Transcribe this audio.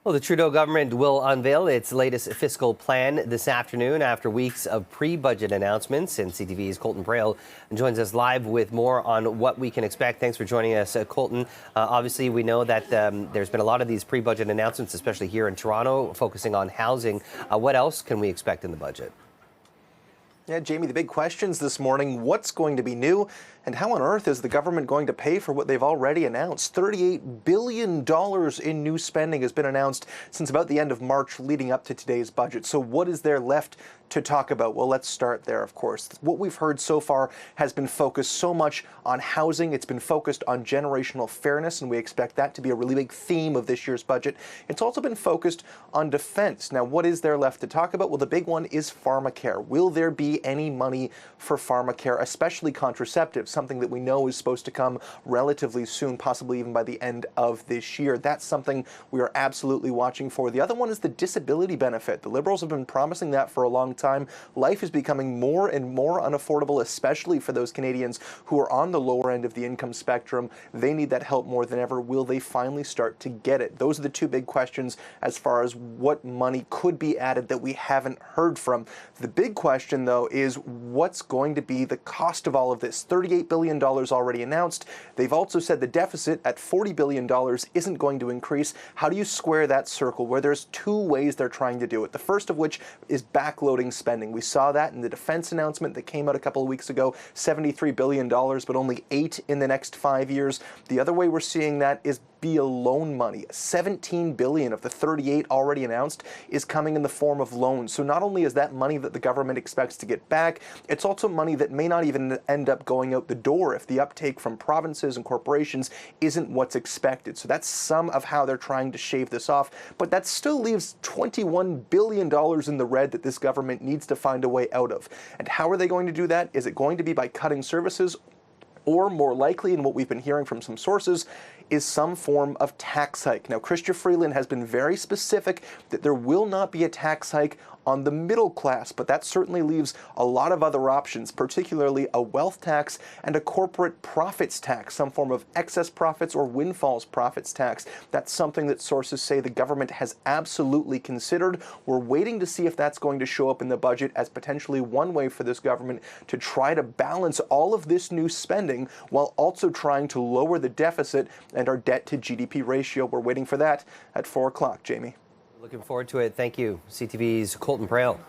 Well, the Trudeau government will unveil its latest fiscal plan this afternoon after weeks of pre-budget announcements. And CTV's Colton Braille joins us live with more on what we can expect. Thanks for joining us, Colton. Obviously, we know that there's been a lot of these pre-budget announcements, especially here in Toronto, focusing on housing. What else can we expect in the budget? Yeah, Jamie, the big questions this morning: what's going to be new, and how on earth is the government going to pay for what they've already announced? $38 billion in new spending has been announced since about the end of March leading up to today's budget. So what is there left to talk about? Well, let's start there, of course. What we've heard so far has been focused so much on housing. It's been focused on generational fairness, and we expect that to be a really big theme of this year's budget. It's also been focused on defense. Now, what is there left to talk about? Well, the big one is pharmacare. Will there be any money for pharmacare, especially contraceptives, something that we know is supposed to come relatively soon, possibly even by the end of this year? That's something we are absolutely watching for. The other one is the disability benefit. The Liberals have been promising that for a long time. Life is becoming more and more unaffordable, especially for those Canadians who are on the lower end of the income spectrum. They need that help more than ever. Will they finally start to get it? Those are the two big questions as far as what money could be added that we haven't heard from. The big question, though, is what's going to be the cost of all of this? $38 billion already announced. They've also said the deficit at $40 billion isn't going to increase. How do you square that circle? Where there's two ways they're trying to do it. The first of which is backloading spending. We saw that in the defense announcement that came out a couple of weeks ago, $73 billion, but only $8 in the next 5 years. The other way we're seeing that is via loan money. $17 billion of the 38 already announced is coming in the form of loans. So not only is that money that the government expects to get back, it's also money that may not even end up going out the door if the uptake from provinces and corporations isn't what's expected. So that's some of how they're trying to shave this off. But that still leaves $21 billion in the red that this government needs to find a way out of. And how are they going to do that? Is it going to be by cutting services? Or more likely, and what we've been hearing from some sources, is some form of tax hike. Now, Chrystia Freeland has been very specific that there will not be a tax hike on the middle class, but that certainly leaves a lot of other options, particularly a wealth tax and a corporate profits tax, some form of excess profits or windfalls profits tax. That's something that sources say the government has absolutely considered. We're waiting to see if that's going to show up in the budget as potentially one way for this government to try to balance all of this new spending while also trying to lower the deficit and our debt to GDP ratio. We're waiting for that at 4 o'clock, Jamie. Looking forward to it. Thank you. CTV's Colton Braille.